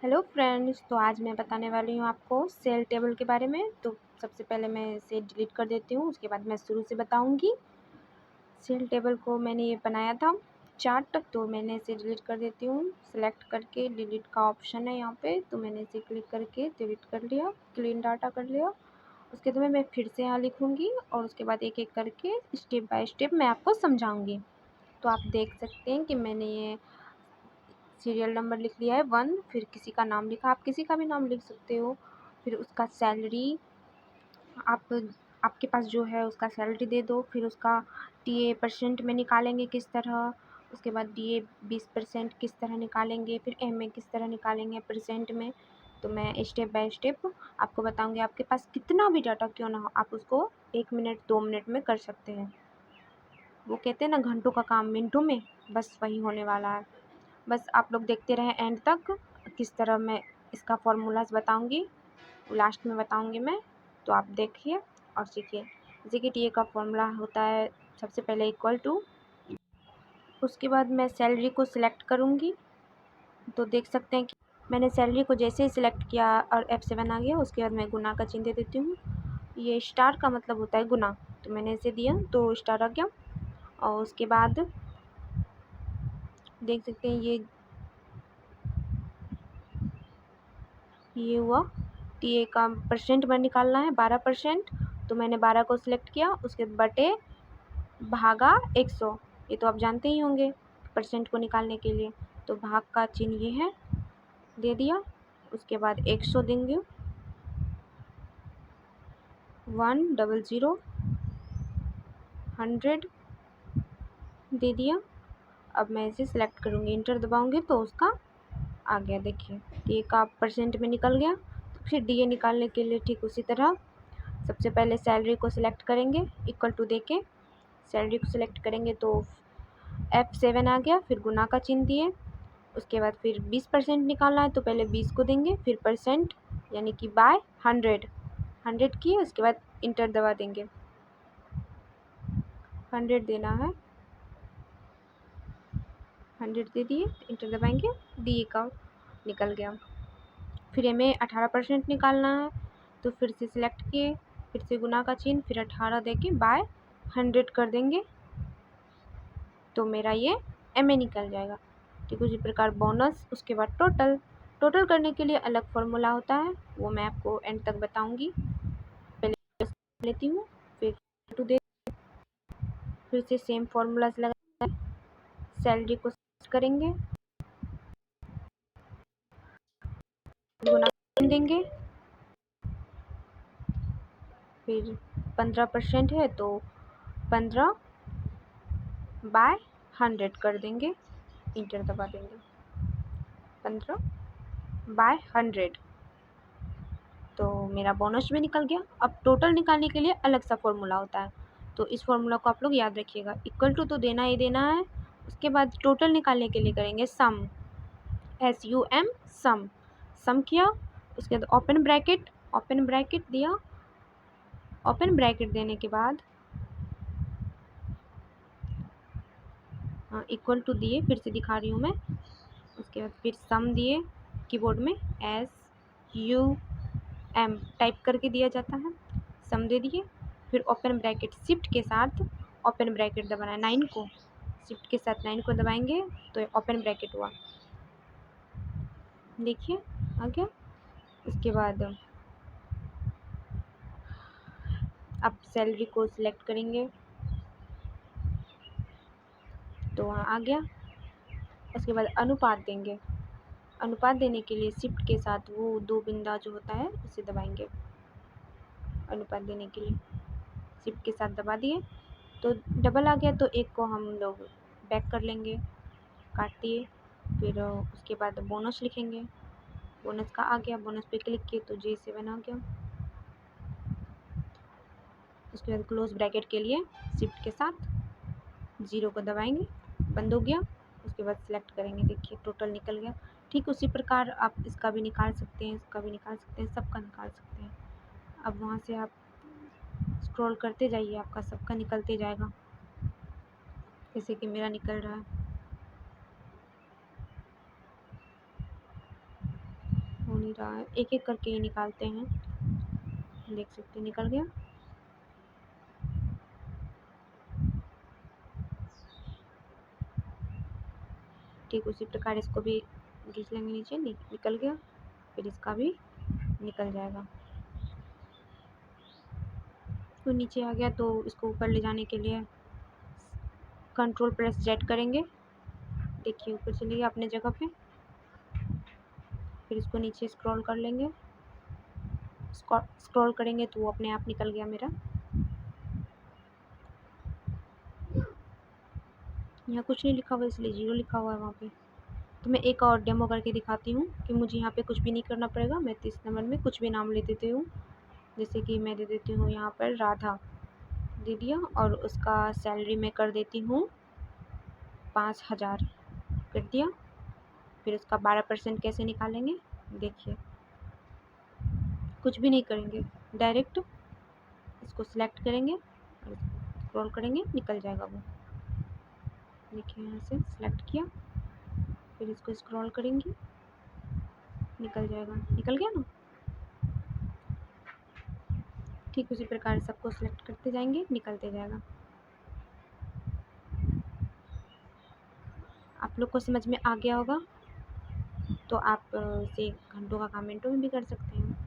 Hello friends, तो आज मैं बताने वाली हूँ आपको सेल टेबल के बारे में। तो सबसे पहले मैं इसे डिलीट कर देती हूँ, उसके बाद मैं शुरू से बताऊँगी। सेल टेबल को मैंने ये बनाया था चार्ट, तो मैंने इसे डिलीट कर देती हूँ। सेलेक्ट करके डिलीट का ऑप्शन है यहाँ पे, तो मैंने इसे क्लिक करके डिलीट कर लिया, क्लीन डाटा कर लिया। उसके बाद मैं फिर से यहाँ लिखूँगी और उसके बाद एक एक करके स्टेप बाय स्टेप मैं आपको समझाऊँगी। तो आप देख सकते हैं कि मैंने ये सीरियल नंबर लिख लिया है 1, फिर किसी का नाम लिखा, आप किसी का भी नाम लिख सकते हो। फिर उसका सैलरी आप आपके पास जो है उसका सैलरी दे दो। फिर उसका टीए परसेंट में निकालेंगे किस तरह, उसके बाद डीए 20% किस तरह निकालेंगे, फिर एमए किस तरह निकालेंगे परसेंट में। तो मैं स्टेप बाय स्टेप आपको बताऊंगी। आपके पास कितना भी डाटा क्यों ना हो, आप उसको 1 मिनट 2 मिनट में कर सकते हैं। वो कहते हैं ना, घंटों का काम मिनटों में, बस वही होने वाला है। बस आप लोग देखते रहें एंड तक, किस तरह मैं इसका फॉर्मूलाज बताऊंगी, लास्ट में बताऊंगी मैं। तो आप देखिए और सीखिए। जैसे कि टीए का फॉर्मूला होता है सबसे पहले इक्वल टू, उसके बाद मैं सैलरी को सिलेक्ट करूंगी। तो देख सकते हैं कि मैंने सैलरी को जैसे ही सिलेक्ट किया और F7 आ गया, उसके बाद मैं गुना का चिन्ह दे देती हूँ। ये स्टार का मतलब होता है गुना, तो मैंने इसे दिया तो स्टार आ गया। और उसके बाद देख सकते हैं ये हुआ। टीए का परसेंट में निकालना है 12%, तो मैंने 12 को सिलेक्ट किया, उसके बटे भागा 100। ये तो आप जानते ही होंगे परसेंट को निकालने के लिए। तो भाग का चिन्ह ये है, दे दिया। उसके बाद 100 देंगे, 100 100 दे दिया। अब मैं इसे सिलेक्ट करूँगी, इंटर दबाऊँगी तो उसका आ गया। देखिए टीए का परसेंट में निकल गया। तो फिर डीए निकालने के लिए ठीक उसी तरह सबसे पहले सैलरी को सिलेक्ट करेंगे, इक्वल टू देके सैलरी को सिलेक्ट करेंगे तो F7 आ गया। फिर गुना का चिन्ह दिए, उसके बाद फिर 20% निकालना है तो पहले 20 को देंगे, फिर परसेंट यानी कि बाय 100 किए, उसके बाद इंटर दबा देंगे। 100 देना है, 100 दे दिए, इंटर दबाएंगे, डीए का निकल गया। फिर हमें 18% निकालना है, तो फिर से सिलेक्ट किए, फिर से गुना का चिन्ह, फिर 18 देके बाय 100 कर देंगे, तो मेरा ये एमए निकल जाएगा। ठीक उसी प्रकार बोनस, उसके बाद टोटल करने के लिए अलग फॉर्मूला होता है, वो मैं आपको एंड तक बताऊंगी। पहले लेती हूँ, फिर टू दे, फिर से सेम फॉर्मूलाज लगा, सैलरी को करेंगे, गुना देंगे, फिर 15% है तो 15 बाय 100 कर देंगे, इंटर दबा देंगे, 15 बाय 100। तो मेरा बोनस भी निकल गया। अब टोटल निकालने के लिए अलग सा फॉर्मूला होता है, तो इस फॉर्मूला को आप लोग याद रखिएगा। इक्वल टू तो देना ही देना है, उसके बाद टोटल निकालने के लिए करेंगे सम, SUM, सम किया, उसके बाद ओपन ब्रैकेट दिया। ओपन ब्रैकेट देने के बाद इक्वल टू दिए, फिर से दिखा रही हूँ मैं। उसके बाद फिर सम दिए, कीबोर्ड में SUM टाइप करके दिया जाता है, सम दे दिए। फिर ओपन ब्रैकेट शिफ्ट के साथ ओपन ब्रैकेट दबाना है, 9 को शिफ्ट के साथ 9 को दबाएंगे तो ओपन ब्रैकेट हुआ, देखिए आ गया। उसके बाद अब सैलरी को सिलेक्ट करेंगे तो वहाँ आ गया। उसके बाद अनुपात देंगे, अनुपात देने के लिए शिफ्ट के साथ वो 2 बिंदा जो होता है उसे दबाएंगे। अनुपात देने के लिए शिफ्ट के साथ दबा दिए तो डबल आ गया, तो एक को हम लोग बैक कर लेंगे, काट दिए। फिर उसके बाद बोनस लिखेंगे, बोनस का आ गया, बोनस पे क्लिक किए तो J7 आ गया। उसके बाद क्लोज ब्रैकेट के लिए शिफ्ट के साथ 0 को दबाएंगे, बंद हो गया। उसके बाद सिलेक्ट करेंगे, देखिए टोटल निकल गया। ठीक उसी प्रकार आप इसका भी निकाल सकते हैं, इसका भी निकाल सकते हैं, सबका निकाल सकते हैं। अब वहाँ से आप स्क्रॉल करते जाइए, आपका सबका निकलते जाएगा, जैसे कि मेरा निकल रहा है। हो नहीं रहा है, एक एक करके ही निकालते हैं। देख सकते हैं निकल गया। ठीक उसी प्रकार इसको भी खींच लेंगे नीचे, निकल गया। फिर इसका भी निकल जाएगा। तो नीचे आ गया तो इसको ऊपर ले जाने के लिए कंट्रोल प्रेस जेड करेंगे। देखिए ऊपर चले गया अपने जगह पे। फिर इसको नीचे स्क्रॉल कर लेंगे, स्क्रॉल करेंगे तो वो अपने आप निकल गया मेरा। यहाँ कुछ नहीं लिखा हुआ इसलिए 0 लिखा हुआ है वहाँ पे। तो मैं एक और डेमो करके दिखाती हूँ कि मुझे यहाँ पे कुछ भी नहीं करना पड़ेगा। मैं 30 नंबर में कुछ भी नाम ले देती हूँ, जैसे कि मैं दे देती हूँ यहाँ पर राधा दे दिया, और उसका सैलरी मैं कर देती हूँ 5000 कर दिया। फिर उसका 12% कैसे निकालेंगे देखिए, कुछ भी नहीं करेंगे, डायरेक्ट इसको सिलेक्ट करेंगे और स्क्रॉल करेंगे, निकल जाएगा वो। देखिए यहाँ से सिलेक्ट किया, फिर इसको स्क्रॉल करेंगे, निकल जाएगा। निकल गया ना। ठीक उसी प्रकार सबको सिलेक्ट करते जाएंगे, निकलते जाएगा। आप लोग को समझ में आ गया होगा, तो आप इसे घंटों का काम मिनटों में भी कर सकते हैं।